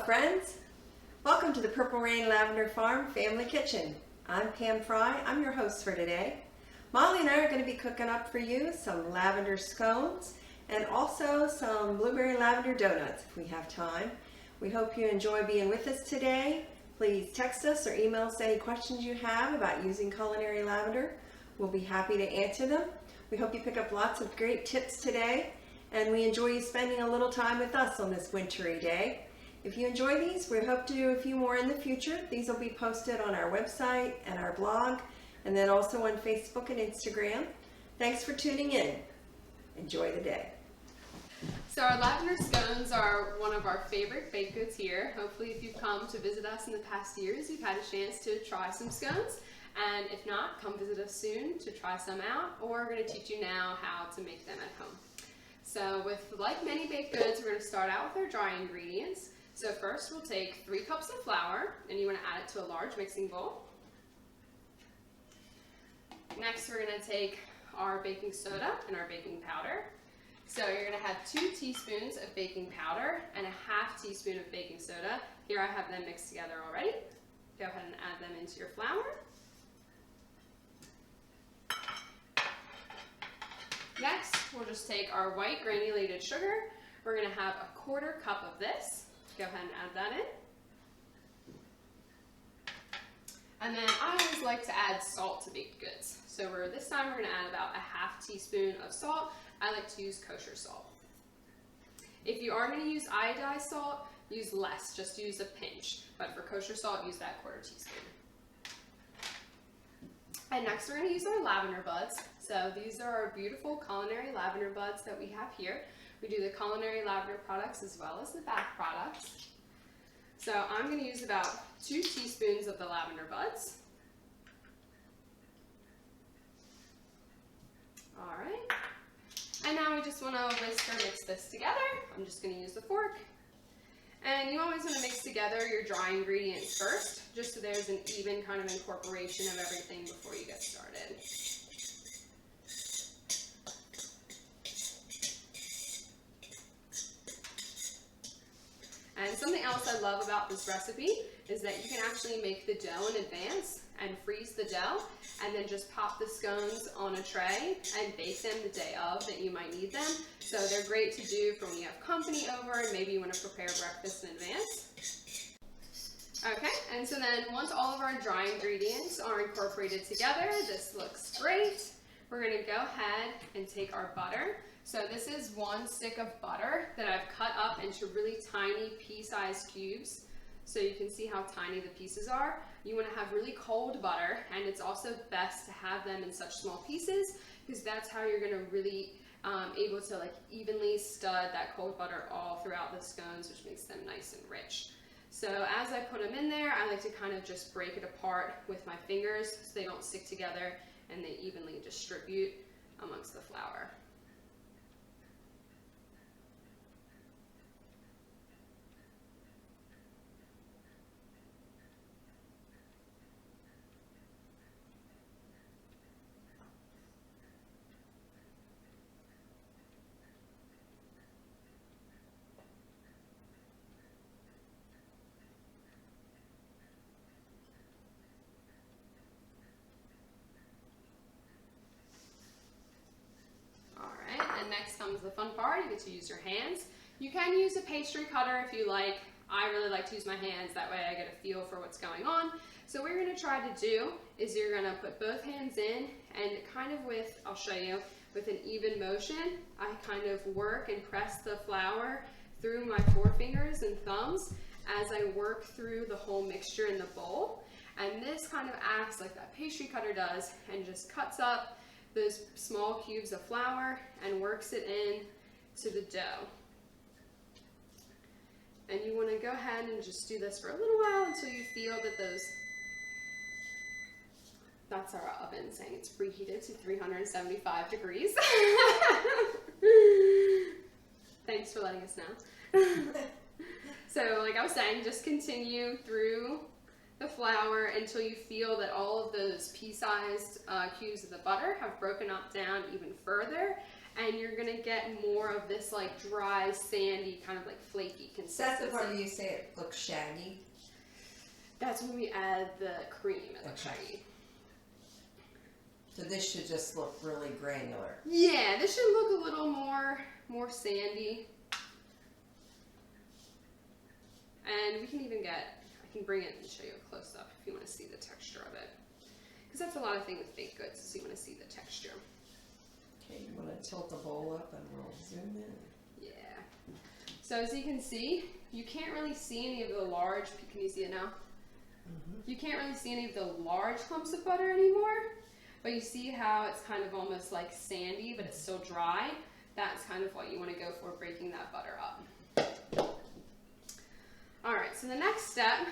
friends. Welcome to the Purple Rain Lavender Farm Family Kitchen. I'm Pam Fry. I'm your host for today. Molly and I are going to be cooking up for you some lavender scones and also some blueberry lavender donuts if we have time. We hope you enjoy being with us today. Please text us or email us any questions you have about using culinary lavender. We'll be happy to answer them. We hope you pick up lots of great tips today, and we enjoy you spending a little time with us on this wintry day. If you enjoy these, we hope to do a few more in the future. These will be posted on our website and our blog, and then also on Facebook and Instagram. Thanks for tuning in. Enjoy the day. So our lavender scones are one of our favorite baked goods here. Hopefully if you've come to visit us in the past years, you've had a chance to try some scones. And if not, come visit us soon to try some out, or we're going to teach you now how to make them at home. So like many baked goods, we're going to start out with our dry ingredients. So first we'll take 3 cups of flour, and you want to add it to a large mixing bowl. Next we're going to take our baking soda and our baking powder. So you're going to have 2 teaspoons of baking powder and a half teaspoon of baking soda. Here I have them mixed together already. Go ahead and add them into your flour. Next, we'll just take our white granulated sugar. We're going to have a 1/4 cup of this. Go ahead and add that in. And then I always like to add salt to baked goods. So this time we're going to add about a half teaspoon of salt. I like to use kosher salt. If you are going to use iodized salt, use less, just use a pinch. But for kosher salt, use that 1/4 teaspoon. And next we're going to use our lavender buds. So these are our beautiful culinary lavender buds that we have here. We do the culinary lavender products as well as the bath products. So I'm going to use about 2 teaspoons of the lavender buds. All right. And now we just want to whisk or mix this together. I'm just going to use the fork. And you always want to mix together your dry ingredients first, just so there's an even kind of incorporation of everything before you get started. And something else I love about this recipe is that you can actually make the dough in advance and freeze the dough, and then just pop the scones on a tray and bake them the day of that you might need them. So they're great to do for when you have company over and maybe you want to prepare breakfast in advance. Okay, and so then once all of our dry ingredients are incorporated together, this looks great. We're going to go ahead and take our butter. So this is 1 stick of butter that I've cut up into really tiny pea-sized cubes. So you can see how tiny the pieces are. You want to have really cold butter, and it's also best to have them in such small pieces because that's how you're going to really able to evenly stud that cold butter all throughout the scones, which makes them nice and rich. So as I put them in there, I like to kind of just break it apart with my fingers so they don't stick together and they evenly distribute amongst the flour. Next comes the fun part. You get to use your hands. You can use a pastry cutter if you like. I really like to use my hands. That way I get a feel for what's going on. So what you're going to try to do is you're going to put both hands in and kind of I'll show you, with an even motion, I kind of work and press the flour through my forefingers and thumbs as I work through the whole mixture in the bowl. And this kind of acts like that pastry cutter does and just cuts up those small cubes of flour and works it in to the dough. And you want to go ahead and just do this for a little while until you feel that that's our oven saying it's preheated to 375 degrees. Thanks for letting us know. So like I was saying, just continue through the flour until you feel that all of those pea-sized cubes of the butter have broken up down even further, and you're gonna get more of this like dry, sandy, kind of like flaky consistency. That's the part where you say it looks shaggy? That's when we add the cream and the shaggy. So this should just look really granular. Yeah, this should look a little more sandy. And we can even I can bring it and show you a close up if you want to see the texture of it. Because that's a lot of things with baked goods, is you want to see the texture. Okay, you want to tilt the bowl up and we'll zoom in. Yeah. So as you can see, you can't really see any of the large, can you see it now? You can't really see any of the large clumps of butter anymore, but you see how it's kind of almost like sandy, but it's still dry. That's kind of what you want to go for, breaking that butter up. All right, so the next step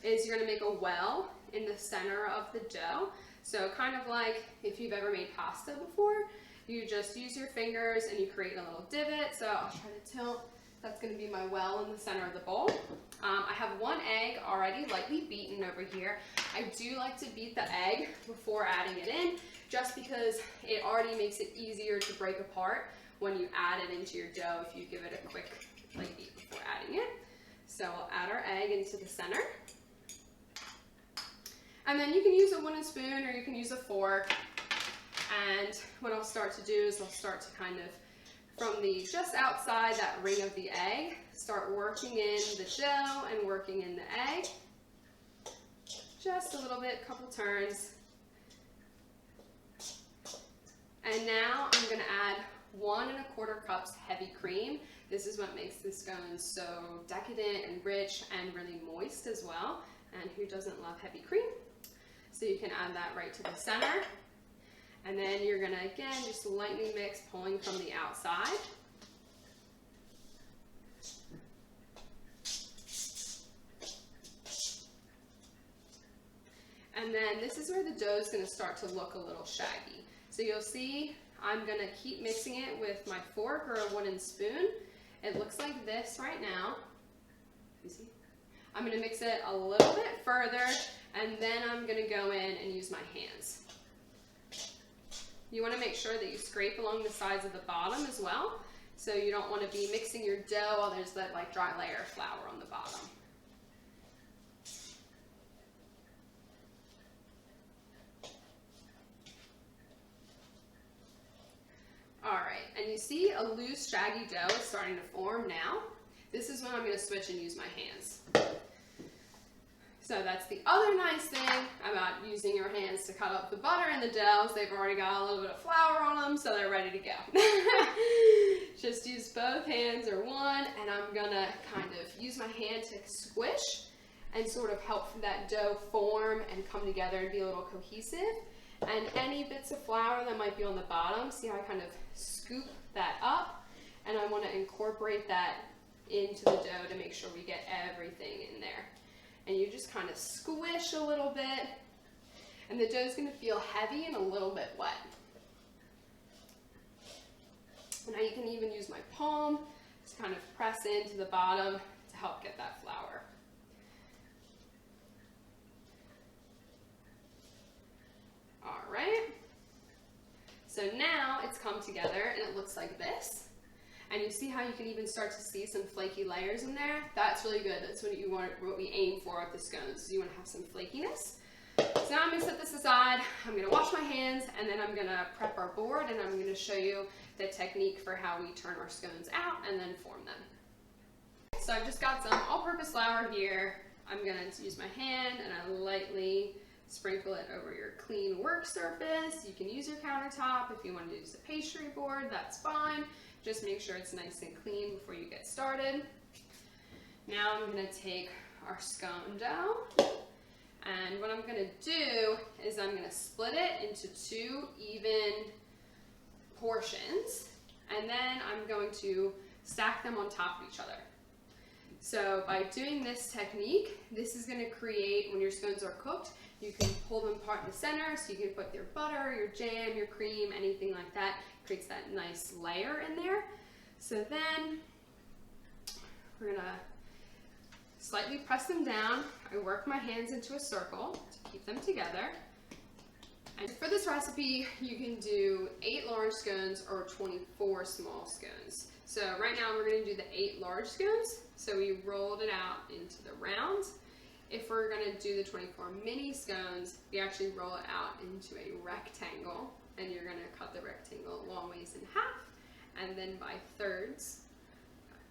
is you're going to make a well in the center of the dough. So kind of like if you've ever made pasta before, you just use your fingers and you create a little divot. So I'll try to tilt. That's going to be my well in the center of the bowl. I have 1 egg already lightly beaten over here. I do like to beat the egg before adding it in, just because it already makes it easier to break apart when you add it into your dough if you give it a quick light beat before adding it. So we'll add our egg into the center. And then you can use a wooden spoon or you can use a fork. And what I'll start to do is I'll start to kind of, from the just outside that ring of the egg, start working in the dough and working in the egg. Just a little bit, couple turns. And now I'm going to add 1 1/4 cups heavy cream. This is what makes the scones so decadent and rich and really moist as well. And who doesn't love heavy cream? So you can add that right to the center. And then you're going to, again, just lightly mix, pulling from the outside. And then this is where the dough is going to start to look a little shaggy. So you'll see I'm going to keep mixing it with my fork or a wooden spoon. It looks like this right now. You see? I'm going to mix it a little bit further, and then I'm going to go in and use my hands. You want to make sure that you scrape along the sides of the bottom as well. So you don't want to be mixing your dough while there's that like dry layer of flour on the bottom. All right, and you see a loose, shaggy dough is starting to form now. This is when I'm going to switch and use my hands. So that's the other nice thing about using your hands to cut up the butter and the doughs. They've already got a little bit of flour on them, so they're ready to go. Just use both hands or one, and I'm gonna kind of use my hand to squish and sort of help that dough form and come together and be a little cohesive. And any bits of flour that might be on the bottom, see how I kind of scoop that up, and I want to incorporate that into the dough to make sure we get everything in there. And you just kind of squish a little bit, and the dough is going to feel heavy and a little bit wet. And now you can even use my palm to kind of press into the bottom to help get that flour. All right. So now it's come together and it looks like this. And you see how you can even start to see some flaky layers in there? That's really good. That's what you want, what we aim for with the scones. You want to have some flakiness. So now I'm going to set this aside. I'm going to wash my hands, and then I'm going to prep our board, and I'm going to show you the technique for how we turn our scones out and then form them. So I've just got some all-purpose flour here. I'm going to use my hand, and I lightly sprinkle it over your clean work surface. You can use your countertop. If you want to use a pastry board, that's fine. Just make sure it's nice and clean before you get started. Now I'm going to take our scone dough, and what I'm going to do is I'm going to split it into 2 even portions, and then I'm going to stack them on top of each other. So by doing this technique, this is going to create, when your scones are cooked, you can pull them apart in the center, so you can put your butter, your jam, your cream, anything like that. Creates that nice layer in there. So then we're going to slightly press them down. I work my hands into a circle to keep them together. And for this recipe, you can do 8 large scones or 24 small scones. So right now we're going to do the 8 large scones. So we rolled it out into the round. If we're going to do the 24 mini scones, we actually roll it out into a rectangle, and you're going to cut the rectangle long ways in half and then by thirds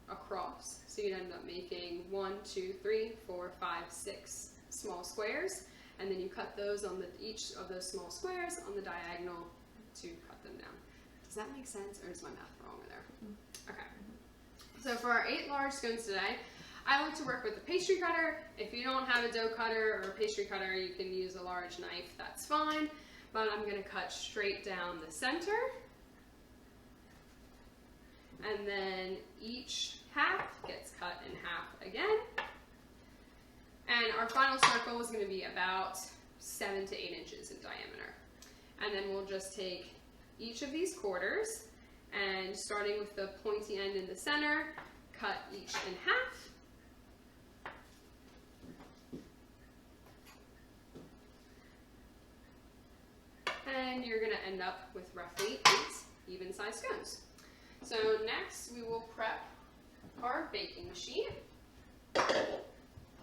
across. So you'd end up making 1, 2, 3, 4, 5, 6 small squares, and then you cut those on each of those small squares on the diagonal to cut them down. Does that make sense, or is my math wrong there? Okay. So for our 8 large scones today, I like to work with a pastry cutter. If you don't have a dough cutter or a pastry cutter, you can use a large knife, that's fine. But I'm going to cut straight down the center. And then each half gets cut in half again. And our final circle is going to be about 7 to 8 inches in diameter. And then we'll just take each of these quarters, and starting with the pointy end in the center, cut each in half. And you're going to end up with roughly 8 even-sized scones. So next we will prep our baking sheet.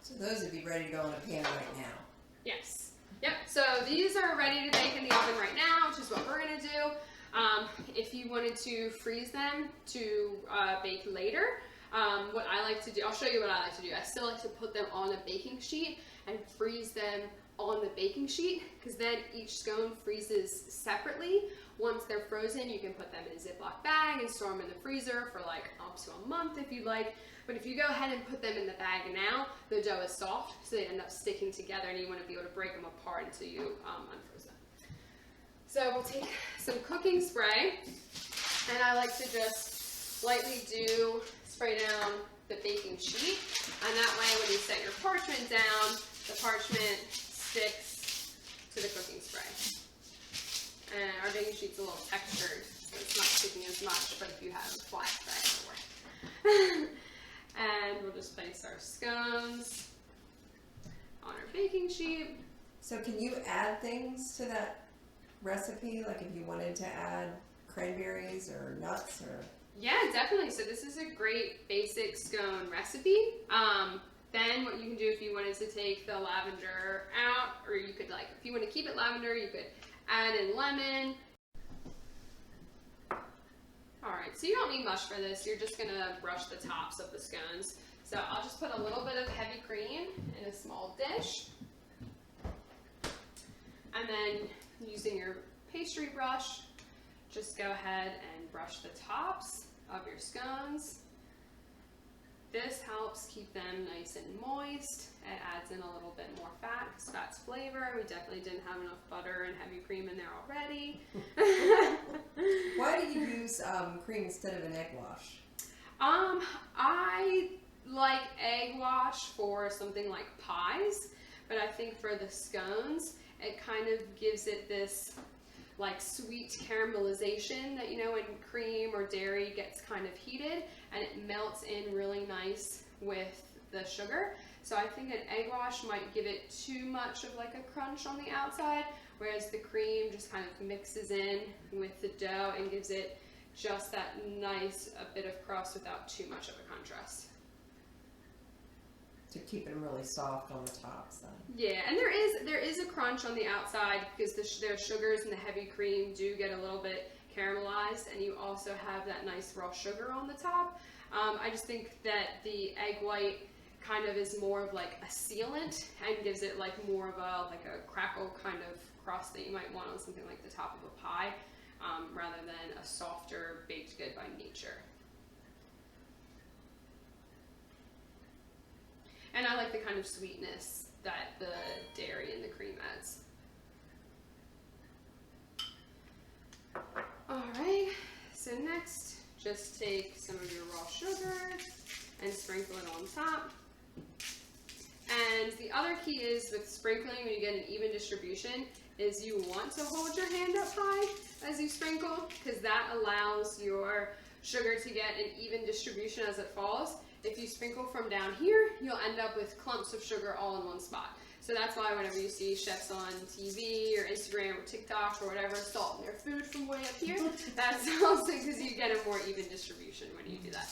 So those would be ready to go in a pan right now. Yes. Yep. So these are ready to bake in the oven right now, which is what we're going to do. If you wanted to freeze them to bake later, what I like to do, I'll show you what I like to do. I still like to put them on a baking sheet and freeze them on the baking sheet, because then each scone freezes separately. Once they're frozen, you can put them in a Ziploc bag and store them in the freezer for like up to a month if you'd like. But if you go ahead and put them in the bag now, the dough is soft, so they end up sticking together, and you want to be able to break them apart until you unfroze them. So we'll take some cooking spray, and I like to just lightly spray down the baking sheet, and that way when you set your parchment down, the parchment sticks to the cooking spray. And our baking sheet's a little textured, so it's not sticking as much, but if you have a flat spray, it'll work. And we'll just place our scones on our baking sheet. So can you add things to that recipe? Like if you wanted to add cranberries or nuts or... Yeah, definitely. So this is a great basic scone recipe. Then what you can do if you wanted to take the lavender out, or you could if you want to keep it lavender, you could add in lemon. Alright, so you don't need much for this. You're just going to brush the tops of the scones. So I'll just put a little bit of heavy cream in a small dish. And then using your pastry brush, just go ahead and brush the tops of your scones. This helps keep them nice and moist. It adds in a little bit more fat, because fat's flavor. We definitely didn't have enough butter and heavy cream in there already. Why do you use cream instead of an egg wash? I like egg wash for something like pies, but I think for the scones, it kind of gives it this sweet caramelization that, when cream or dairy gets kind of heated, and it melts in really nice with the sugar. So I think an egg wash might give it too much of a crunch on the outside, whereas the cream just kind of mixes in with the dough and gives it just that nice bit of crust without too much of a contrast. To keep them really soft on the tops then. Yeah, and there is a crunch on the outside, because their sugars and the heavy cream do get a little bit caramelized, and you also have that nice raw sugar on the top. I just think that the egg white kind of is more of a sealant, and gives it more of a crackle kind of crust that you might want on something like the top of a pie, rather than a softer baked good by nature. And I like the kind of sweetness that the dairy and the cream adds. Alright, so next, just take some of your raw sugar and sprinkle it on top. And the other key is with sprinkling, when you get an even distribution, is you want to hold your hand up high as you sprinkle, because that allows your sugar to get an even distribution as it falls. If you sprinkle from down here, you'll end up with clumps of sugar all in one spot. So that's why whenever you see chefs on TV or Instagram or TikTok or whatever salting their food from way up here, that's also because you get a more even distribution when you do that.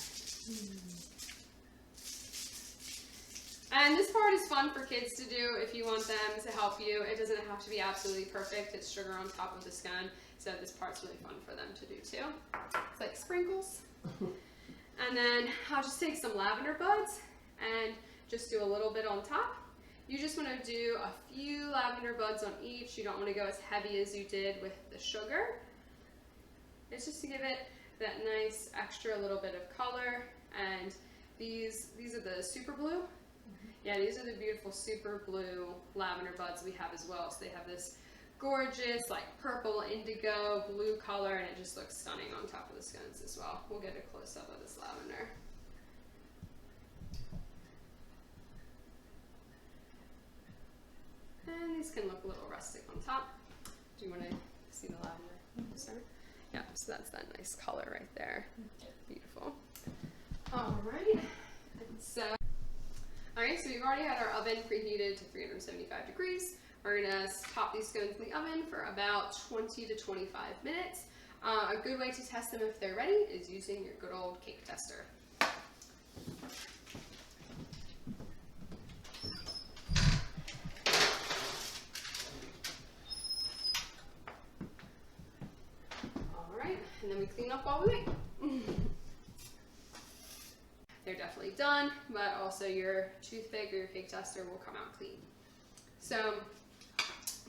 And this part is fun for kids to do if you want them to help you. It doesn't have to be absolutely perfect. It's sugar on top of the scone, so this part's really fun for them to do too. It's like sprinkles. And then I'll just take some lavender buds and just do a little bit on top. You just want to do a few lavender buds on each. You don't want to go as heavy as you did with the sugar. It's just to give it that nice extra little bit of color. And these are the super blue. Yeah, these are the beautiful super blue lavender buds we have as well. So they have this gorgeous like purple indigo blue color, and it just looks stunning on top of the scones as well. We'll get a close up of this lavender. And these can look a little rustic on top. Do you want to see the lavender? Sorry. Yeah, so that's that nice color right there. Beautiful. All right. So we've already had our oven preheated to 375 degrees. We're gonna pop these scones in the oven for about 20 to 25 minutes. A good way to test them if they're ready is using your good old cake tester. All right, and then we clean up while we wait. They're definitely done, but also your toothpick or your cake tester will come out clean. So,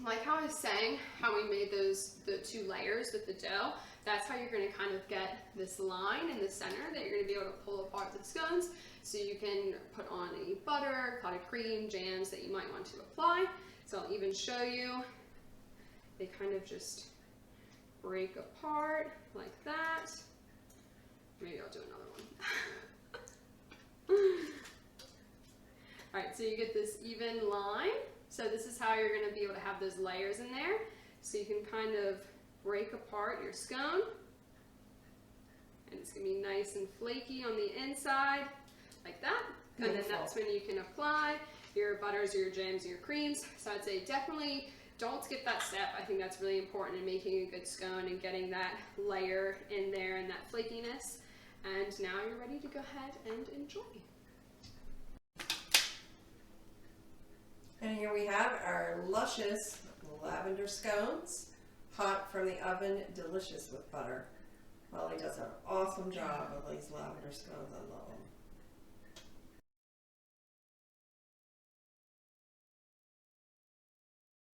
like how I was saying, how we made the two layers with the dough, that's how you're going to kind of get this line in the center that you're going to be able to pull apart the scones. So you can put on any butter, clotted cream, jams that you might want to apply. So I'll even show you. They kind of just break apart like that. Maybe I'll do another one. Alright, so you get this even line. So this is how you're going to be able to have those layers in there. So you can kind of break apart your scone. And it's going to be nice and flaky on the inside, like that. Beautiful. And then that's when you can apply your butters or your jams or your creams. So I'd say definitely don't skip that step. I think that's really important in making a good scone and getting that layer in there and that flakiness. And now you're ready to go ahead and enjoy. And here we have our luscious lavender scones, hot from the oven, delicious with butter. Molly does an awesome job with these lavender scones. I love them.